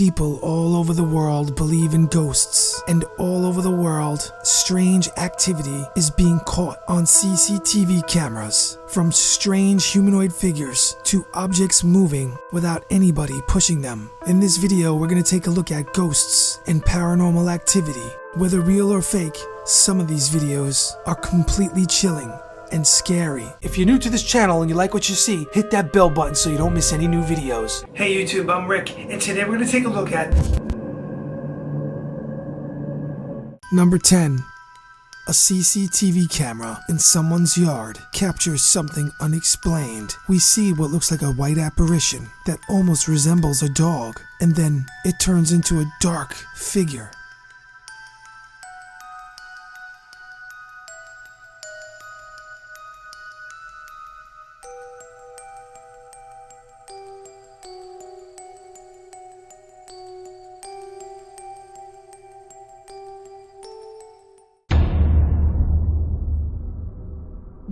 People all over the world believe in ghosts, and all over the world, strange activity is being caught on CCTV cameras. From strange humanoid figures to objects moving without anybody pushing them. In this video, we're going to take a look at ghosts and paranormal activity. Whether real or fake, some of these videos are completely chilling and scary. If you're new to this channel and you like what you see, hit that bell button so you don't miss any new videos. Hey YouTube, I'm Rick, and today we're going to take a look at Number 10. A CCTV camera in someone's yard captures something unexplained. We see what looks like a white apparition that almost resembles a dog, and then it turns into a dark figure.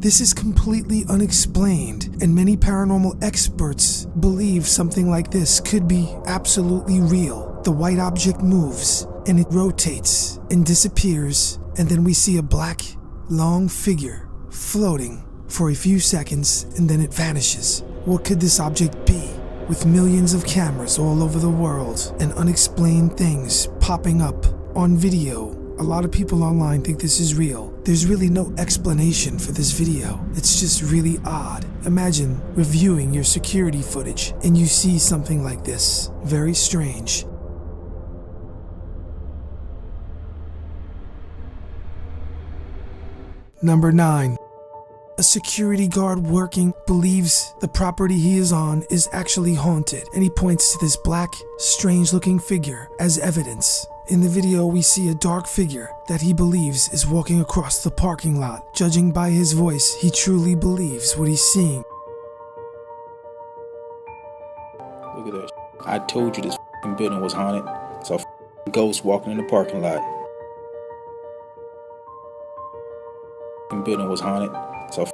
This is completely unexplained, and many paranormal experts believe something like this could be absolutely real. The white object moves, and it rotates and disappears, and then we see a black, long figure floating for a few seconds, and then it vanishes. What could this object be? With millions of cameras all over the world and unexplained things popping up on video, a lot of people online think this is real. There's really no explanation for this video. It's just really odd. Imagine reviewing your security footage and you see something like this. Very strange. Number 9. A security guard working believes the property he is on is actually haunted, and he points to this black, strange-looking figure as evidence. In the video, we see a dark figure that he believes is walking across the parking lot. Judging by his voice, he truly believes what he's seeing. Look at that. I told you this building was haunted. It's a ghost walking in the parking lot. Building was haunted.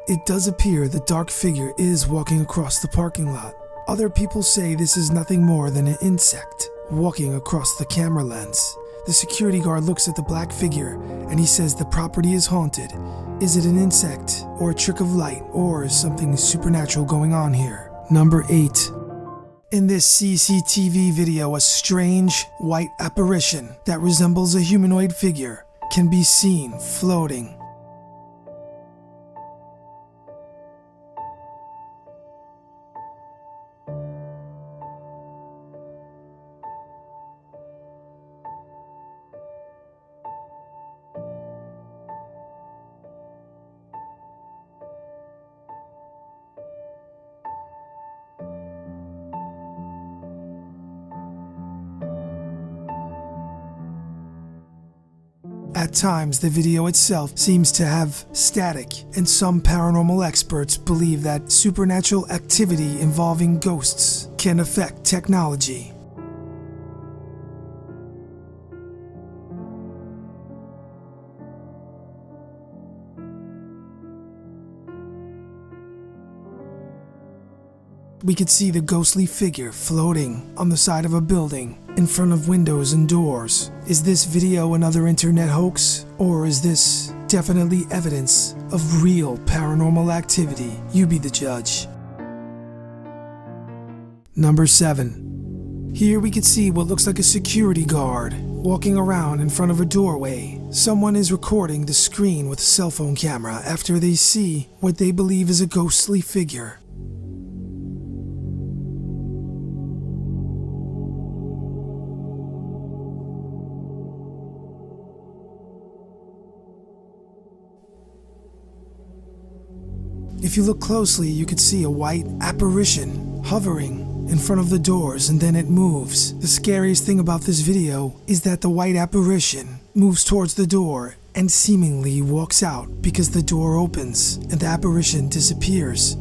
It does appear the dark figure is walking across the parking lot. Other people say this is nothing more than an insect walking across the camera lens. The security guard looks at the black figure and he says the property is haunted. Is it an insect or a trick of light, or is something supernatural going on here? Number 8. In this CCTV video, a strange white apparition that resembles a humanoid figure can be seen floating. At times, the video itself seems to have static, and some paranormal experts believe that supernatural activity involving ghosts can affect technology. We could see the ghostly figure floating on the side of a building in front of windows and doors. Is this video another internet hoax, or is this definitely evidence of real paranormal activity? You be the judge. Number 7. Here we could see what looks like a security guard walking around in front of a doorway. Someone is recording the screen with a cell phone camera after they see what they believe is a ghostly figure. If you look closely, you could see a white apparition hovering in front of the doors, and then it moves. The scariest thing about this video is that the white apparition moves towards the door and seemingly walks out because the door opens and the apparition disappears.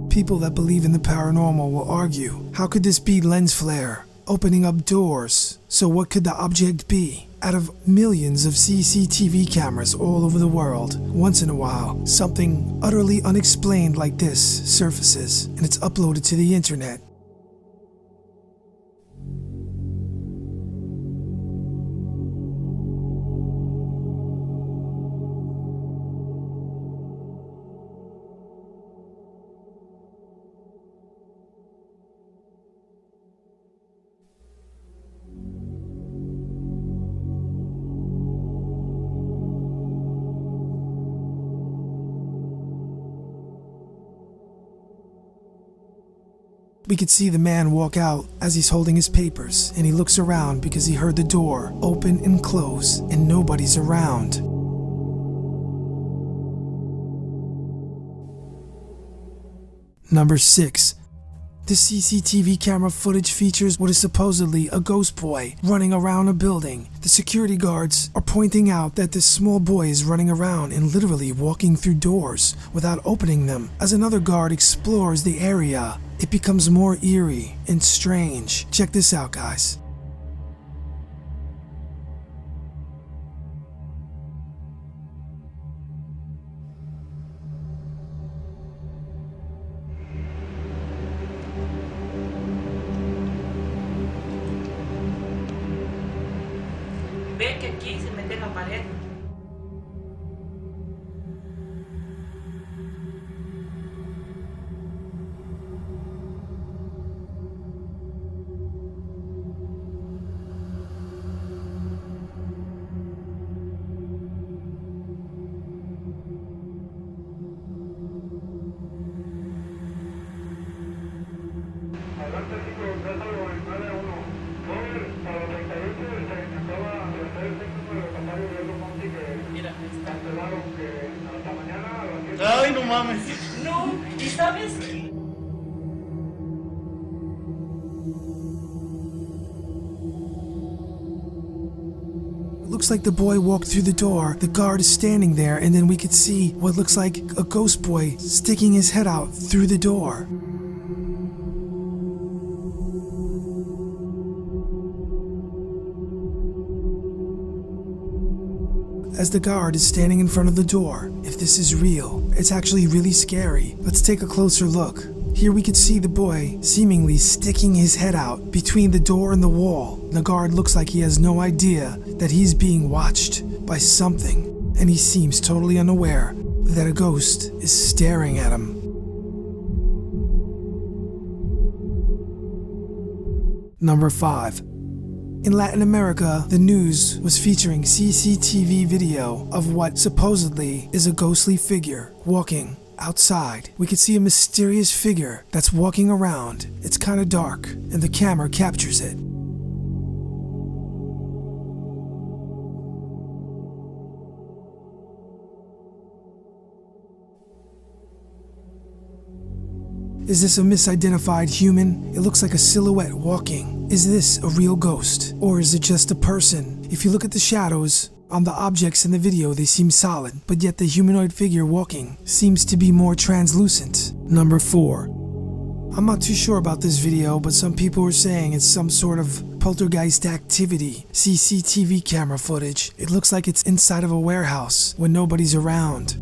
People that believe in the paranormal will argue, how could this be lens flare opening up doors. So what could the object be? Out of millions of CCTV cameras all over the world, once in a while, something utterly unexplained like this surfaces, and it's uploaded to the internet. We could see the man walk out as he's holding his papers, and he looks around because he heard the door open and close, and nobody's around. Number 6. The CCTV camera footage features what is supposedly a ghost boy running around a building. The security guards are pointing out that this small boy is running around and literally walking through doors without opening them. As another guard explores the area, it becomes more eerie and strange. Check this out, guys. Ve que aquí se mete en la pared. Adelante chicos, déjalo en 9-1. Over, para los 38 se acaba de hacer el texto de Rosario de los Monti que cancelaron que hasta mañana a las 7. Ay, no mames. No, ¿y sabes? It looks like the boy walked through the door, the guard is standing there, and then we could see what looks like a ghost boy sticking his head out through the door. As the guard is standing in front of the door, if this is real, it's actually really scary. Let's take a closer look. Here we could see the boy seemingly sticking his head out between the door and the wall. The guard looks like he has no idea that he's being watched by something, and he seems totally unaware that a ghost is staring at him. Number 5. In Latin America, the news was featuring CCTV video of what supposedly is a ghostly figure walking outside. We could see a mysterious figure that's walking around. It's kind of dark, and the camera captures it. Is this a misidentified human? It looks like a silhouette walking. Is this a real ghost? Or is it just a person? If you look at the shadows on the objects in the video, they seem solid, but yet the humanoid figure walking seems to be more translucent. Number 4. I'm not too sure about this video, but some people are saying it's some sort of poltergeist activity. CCTV camera footage. It looks like it's inside of a warehouse when nobody's around.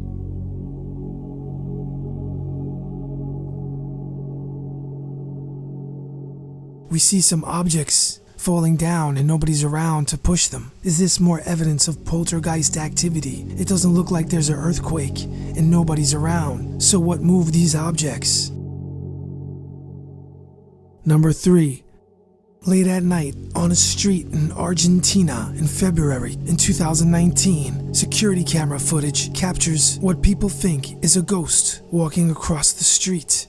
We see some objects falling down and nobody's around to push them. Is this more evidence of poltergeist activity? It doesn't look like there's an earthquake and nobody's around. So what moved these objects? Number 3. Late at night on a street in Argentina in February in 2019, security camera footage captures what people think is a ghost walking across the street.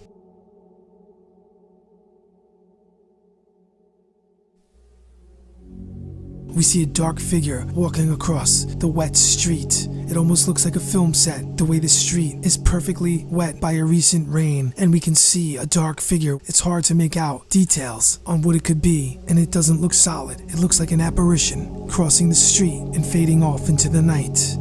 We see a dark figure walking across the wet street. It almost looks like a film set, the way the street is perfectly wet by a recent rain, and we can see a dark figure. It's hard to make out details on what it could be, and it doesn't look solid. It looks like an apparition crossing the street and fading off into the night.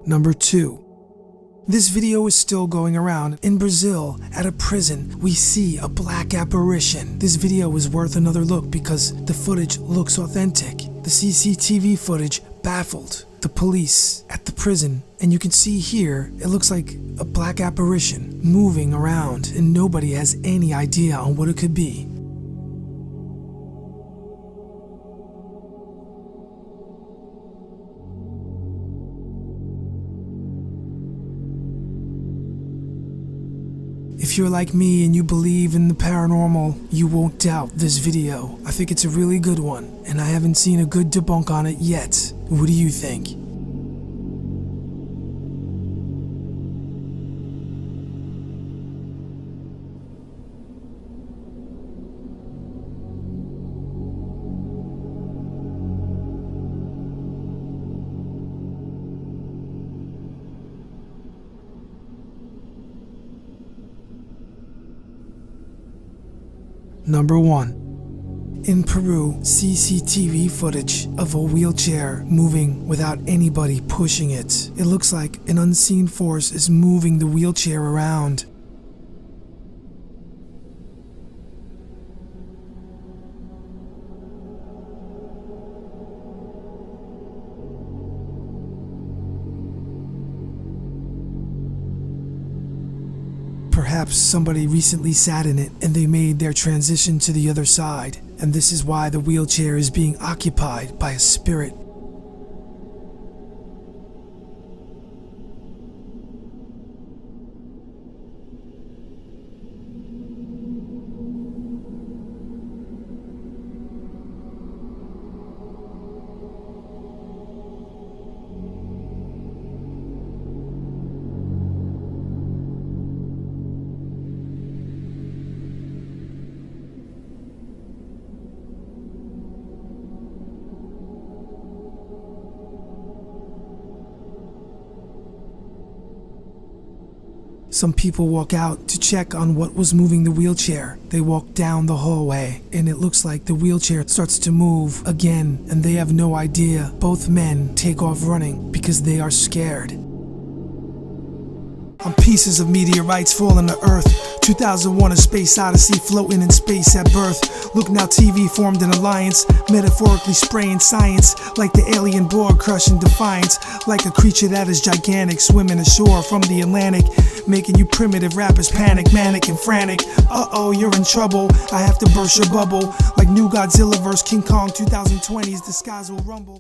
Number 2. This video is still going around. In Brazil, at a prison, we see a black apparition. This video is worth another look because the footage looks authentic. The CCTV footage baffled the police at the prison, and you can see here, it looks like a black apparition moving around, and nobody has any idea on what it could be. If you're like me and you believe in the paranormal, you won't doubt this video. I think it's a really good one, and I haven't seen a good debunk on it yet. What do you think? Number 1. In Peru, CCTV footage of a wheelchair moving without anybody pushing it. It looks like an unseen force is moving the wheelchair around. Perhaps somebody recently sat in it and they made their transition to the other side, and this is why the wheelchair is being occupied by a spirit. Some people walk out to check on what was moving the wheelchair. They walk down the hallway, and it looks like the wheelchair starts to move again, and they have no idea. Both men take off running because they are scared. On pieces of meteorites falling to Earth, 2001 A Space Odyssey, floating in space at birth. Look now, TV formed an alliance, metaphorically spraying science, like the alien Borg crushing defiance, like a creature that is gigantic, swimming ashore from the Atlantic, making you primitive rappers panic, manic and frantic. Uh-oh, you're in trouble, I have to burst your bubble, like new Godzilla vs. King Kong 2020's The Skies Will Rumble.